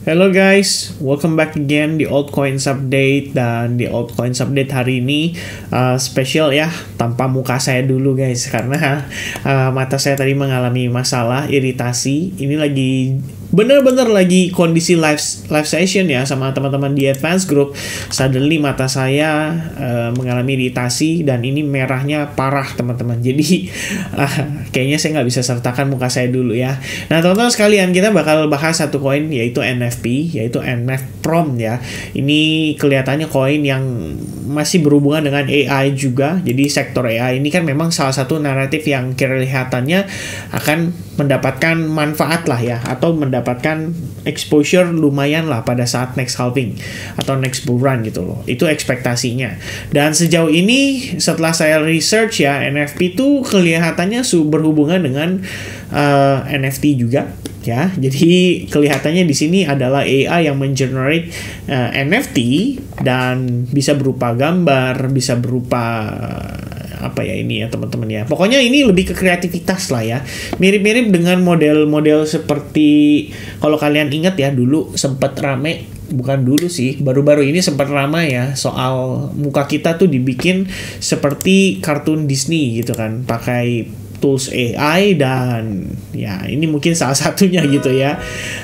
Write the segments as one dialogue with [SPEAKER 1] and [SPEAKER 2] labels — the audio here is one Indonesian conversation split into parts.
[SPEAKER 1] Hello guys, welcome back again di Altcoins Update. Dan di Altcoins Update hari ini spesial ya, tanpa muka saya dulu guys, karena mata saya tadi mengalami masalah iritasi. Ini lagi bener-bener lagi kondisi live session ya sama teman-teman di Advance Group. Suddenly mata saya mengalami iritasi dan ini merahnya parah teman-teman. Jadi kayaknya saya nggak bisa sertakan muka saya dulu ya. Nah teman-teman sekalian, kita bakal bahas satu koin yaitu NFP, yaitu NF Prom ya. Ini kelihatannya koin yang masih berhubungan dengan AI juga. Jadi sektor AI ini kan memang salah satu naratif yang kelihatannya akan mendapatkan manfaat lah ya, atau mendapatkan exposure lumayan lah pada saat next halving atau next bull run gitu loh. Itu ekspektasinya. Dan sejauh ini setelah saya research ya, NFP itu kelihatannya berhubungan dengan NFT juga ya. Jadi kelihatannya di sini adalah AI yang mengenerate NFT dan bisa berupa gambar, bisa berupa apa ya ini ya teman-teman ya. Pokoknya ini lebih ke kreativitas lah ya. Mirip-mirip dengan model-model seperti, kalau kalian ingat ya, dulu sempat rame, bukan dulu sih, baru-baru ini sempat ramai ya soal muka kita tuh dibikin seperti kartun Disney gitu kan, pakai tools AI. Dan ya ini mungkin salah satunya gitu ya.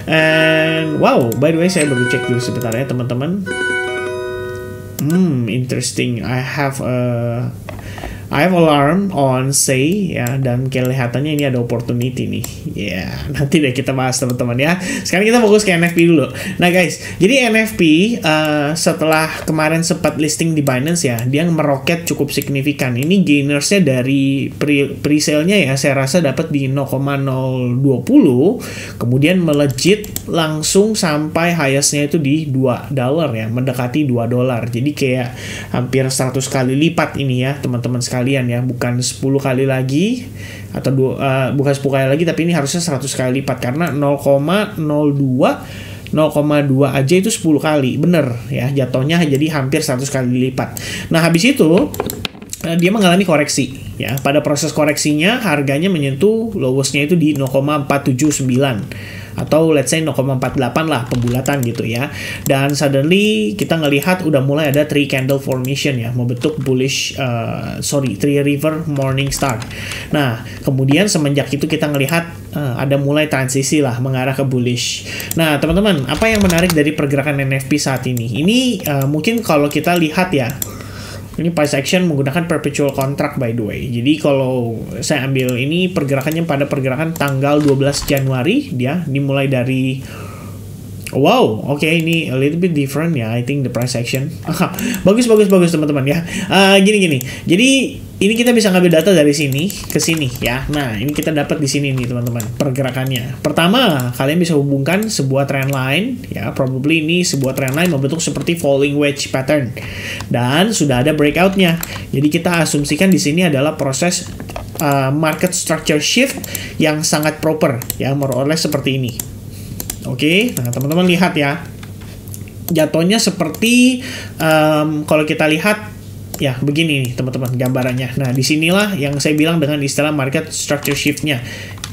[SPEAKER 1] And wow, by the way saya baru cek dulu sebentar ya teman-teman. Interesting. I have alarm on say ya, dan kelihatannya ini ada opportunity nih ya. Nanti deh kita bahas teman-teman ya. Sekarang kita fokus ke NFP dulu. Nah guys, jadi NFP setelah kemarin sempat listing di Binance ya, dia meroket cukup signifikan. Ini gainersnya dari pre-sale-nya ya, saya rasa dapat di 0,020, kemudian melejit langsung sampai highest-nya itu di $2 ya, mendekati $2. Jadi kayak hampir 100 kali lipat ini ya teman-teman sekalian ya, bukan 10 kali lagi atau bukan 10 kali lagi, tapi ini harusnya 100 kali lipat karena 0,02 aja itu 10 kali, bener ya jatuhnya, jadi hampir 100 kali lipat. Nah habis itu dia mengalami koreksi ya. Pada proses koreksinya harganya menyentuh lowest-nya itu di 0,479 atau let's say 0,48 lah pembulatan gitu ya. Dan suddenly kita ngelihat udah mulai ada 3 candle formation ya, membentuk bullish 3 river morning star. Nah kemudian semenjak itu kita ngelihat ada mulai transisi lah mengarah ke bullish. Nah teman-teman, apa yang menarik dari pergerakan NFP saat ini? Ini mungkin kalau kita lihat ya, ini price action menggunakan perpetual contract by the way. Jadi kalau saya ambil ini pergerakannya pada pergerakan tanggal 12 Januari, dia dimulai dari wow, oke, ini a little bit different ya, I think the price action. bagus teman-teman ya. Gini. Jadi ini kita bisa ngambil data dari sini ke sini ya. Nah, ini kita dapat di sini nih teman-teman pergerakannya. Pertama, kalian bisa hubungkan sebuah trend line ya, probably ini sebuah trend line membentuk seperti falling wedge pattern dan sudah ada breakout-nya. Jadi kita asumsikan di sini adalah proses market structure shift yang sangat proper ya, more or less seperti ini. Oke, nah teman-teman lihat ya, jatuhnya seperti kalau kita lihat ya begini nih teman-teman gambarannya. Nah disinilah yang saya bilang dengan istilah market structure shift-nya,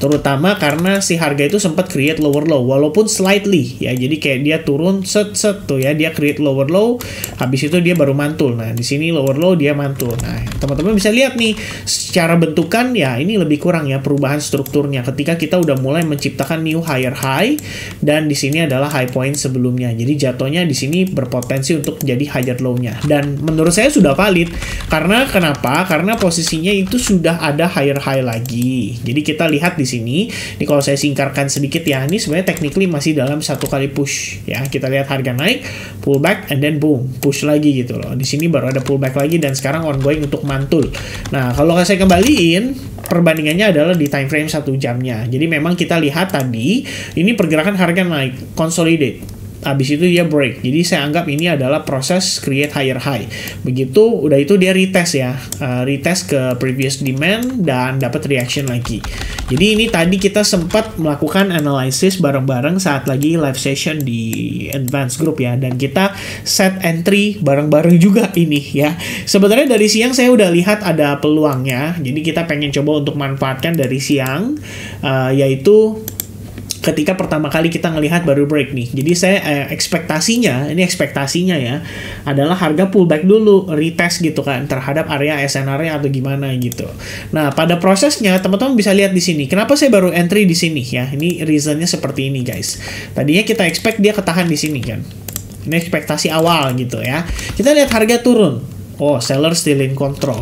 [SPEAKER 1] terutama karena si harga itu sempat create lower low walaupun slightly ya. Jadi kayak dia turun set tuh ya, dia create lower low, habis itu dia baru mantul. Nah di sini lower low dia mantul. Nah teman-teman bisa lihat nih secara bentukan ya, ini lebih kurang ya perubahan strukturnya ketika kita udah mulai menciptakan new higher high, dan di sini adalah high point sebelumnya. Jadi jatuhnya di sini berpotensi untuk jadi higher low-nya, dan menurut saya sudah valid. Karena kenapa? Karena posisinya itu sudah ada higher high lagi. Jadi kita lihat di sini, ini kalau saya singkarkan sedikit ya, ini sebenarnya technically masih dalam satu kali push ya. Kita lihat harga naik, pullback, and then boom, push lagi gitu loh. Di sini baru ada pullback lagi dan sekarang ongoing untuk mantul. Nah, kalau saya kembaliin, perbandingannya adalah di time frame 1 jamnya. Jadi memang kita lihat tadi, ini pergerakan harga naik, consolidate. Habis itu dia break. Jadi saya anggap ini adalah proses create higher high. Begitu udah itu dia retest ya, retest ke previous demand dan dapat reaction lagi. Jadi ini tadi kita sempat melakukan analysis bareng-bareng saat lagi live session di Advance Group ya, dan kita set entry bareng-bareng juga ini ya. Sebenarnya dari siang saya udah lihat ada peluangnya. Jadi kita pengen coba untuk manfaatkan dari siang, yaitu ketika pertama kali kita ngelihat baru break nih. Jadi saya ekspektasinya ya, adalah harga pullback dulu, retest gitu kan terhadap area SNR-nya atau gimana gitu. Nah, pada prosesnya teman-teman bisa lihat di sini. Kenapa saya baru entry di sini ya? Ini reasonnya seperti ini guys. Tadinya kita expect dia ketahan di sini kan. Ini ekspektasi awal gitu ya. Kita lihat harga turun. Oh, seller still in control.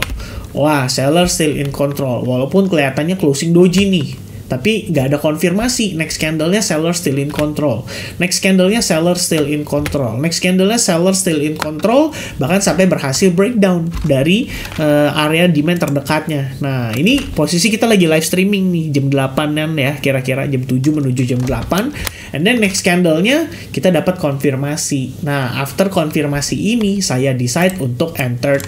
[SPEAKER 1] Wah, seller still in control. Walaupun kelihatannya closing doji nih. Tapi nggak ada konfirmasi. Next candle-nya seller still in control. Next candle-nya seller still in control. Next candle-nya seller still in control. Bahkan sampai berhasil breakdown dari area demand terdekatnya. Nah, ini posisi kita lagi live streaming nih. Jam 8-an ya. Kira-kira jam 7 menuju jam 8. And then next candle-nya kita dapat konfirmasi. Nah, after konfirmasi ini, saya decide untuk enter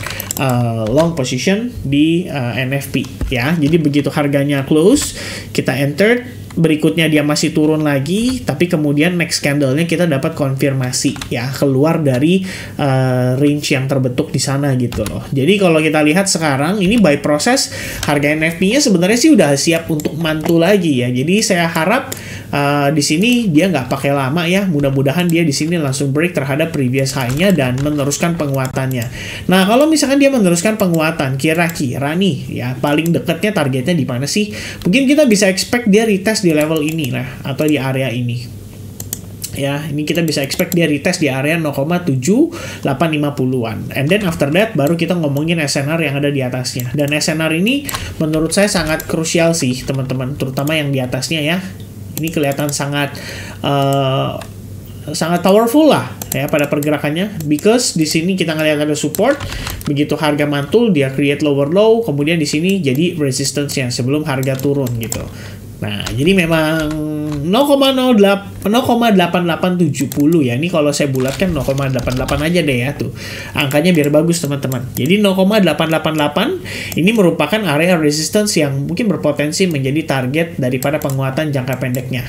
[SPEAKER 1] long position di NFP. Ya, jadi begitu harganya close, kita entered, berikutnya dia masih turun lagi, tapi kemudian next candle-nya kita dapat konfirmasi ya, keluar dari range yang terbentuk di sana gitu loh. Jadi kalau kita lihat sekarang ini by proses harga NFP-nya sebenarnya sih udah siap untuk mantul lagi ya. Jadi saya harap di sini dia nggak pakai lama ya. Mudah-mudahan dia di sini langsung break terhadap previous high-nya dan meneruskan penguatannya. Nah, kalau misalkan dia meneruskan penguatan, kira-kira nih ya paling dekatnya targetnya di mana sih? Mungkin kita bisa expect dia retest di level ini lah atau di area ini. Ya, ini kita bisa expect dia retest di area 0,7850-an. And then after that baru kita ngomongin SNR yang ada di atasnya. Dan SNR ini menurut saya sangat krusial sih, teman-teman, terutama yang di atasnya ya. Ini kelihatan sangat sangat powerful lah ya pada pergerakannya, because di sini kita ngelihat ada support, begitu harga mantul dia create lower low, kemudian di sini jadi resistance-nya sebelum harga turun gitu. Nah, jadi memang 0,8870 ya. Ini kalau saya bulatkan 0,88 aja deh ya tuh. Angkanya biar bagus teman-teman. Jadi 0,888 ini merupakan area resistance yang mungkin berpotensi menjadi target daripada penguatan jangka pendeknya.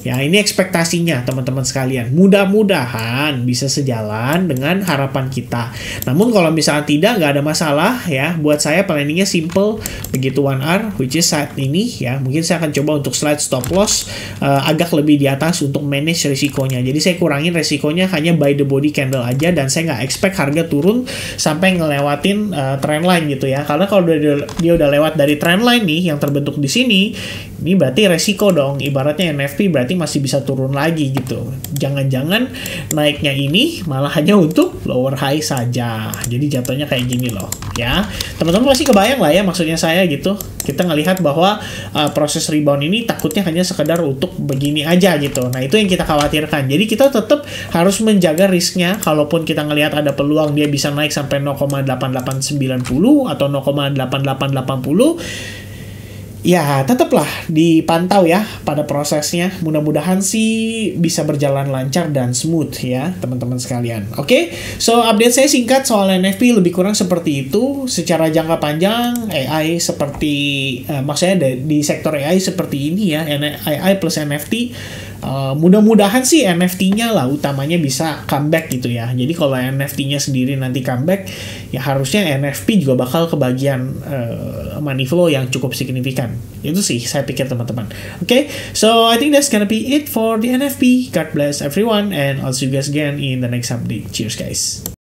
[SPEAKER 1] Ya, ini ekspektasinya teman-teman sekalian. Mudah-mudahan bisa sejalan dengan harapan kita. Namun kalau misalnya tidak, nggak ada masalah ya. Buat saya planningnya simple. Begitu 1R, which is saat ini ya. Mungkin saya akan coba untuk slide stop loss agak lebih di atas untuk manage risikonya. Jadi saya kurangin risikonya hanya by the body candle aja. Dan saya nggak expect harga turun sampai ngelewatin trendline gitu ya. Karena kalau dia udah lewat dari trendline nih yang terbentuk di sini, ini berarti resiko dong. Ibaratnya NFP berarti masih bisa turun lagi gitu. Jangan-jangan naiknya ini malah hanya untuk lower high saja. Jadi jatuhnya kayak gini loh ya. Teman-teman pasti kebayang lah ya maksudnya saya gitu. Kita ngelihat bahwa proses rebound ini takutnya hanya sekedar untuk begini aja gitu. Nah, itu yang kita khawatirkan. Jadi kita tetap harus menjaga risknya. Kalaupun kita ngelihat ada peluang dia bisa naik sampai 0,8890 atau 0,8880, ya, tetaplah dipantau ya pada prosesnya. Mudah-mudahan sih bisa berjalan lancar dan smooth ya, teman-teman sekalian. Oke, so update saya singkat soal NFP lebih kurang seperti itu. Secara jangka panjang, AI seperti, maksudnya di sektor AI seperti ini ya, AI plus NFT. Mudah-mudahan sih NFT-nya lah utamanya bisa comeback gitu ya. Jadi kalau NFT-nya sendiri nanti comeback, ya harusnya NFP juga bakal kebagian money flow yang cukup signifikan. Itu sih saya pikir teman-teman. Oke, so I think that's gonna be it for the NFP. God bless everyone and I'll see you guys again in the next update. Cheers guys.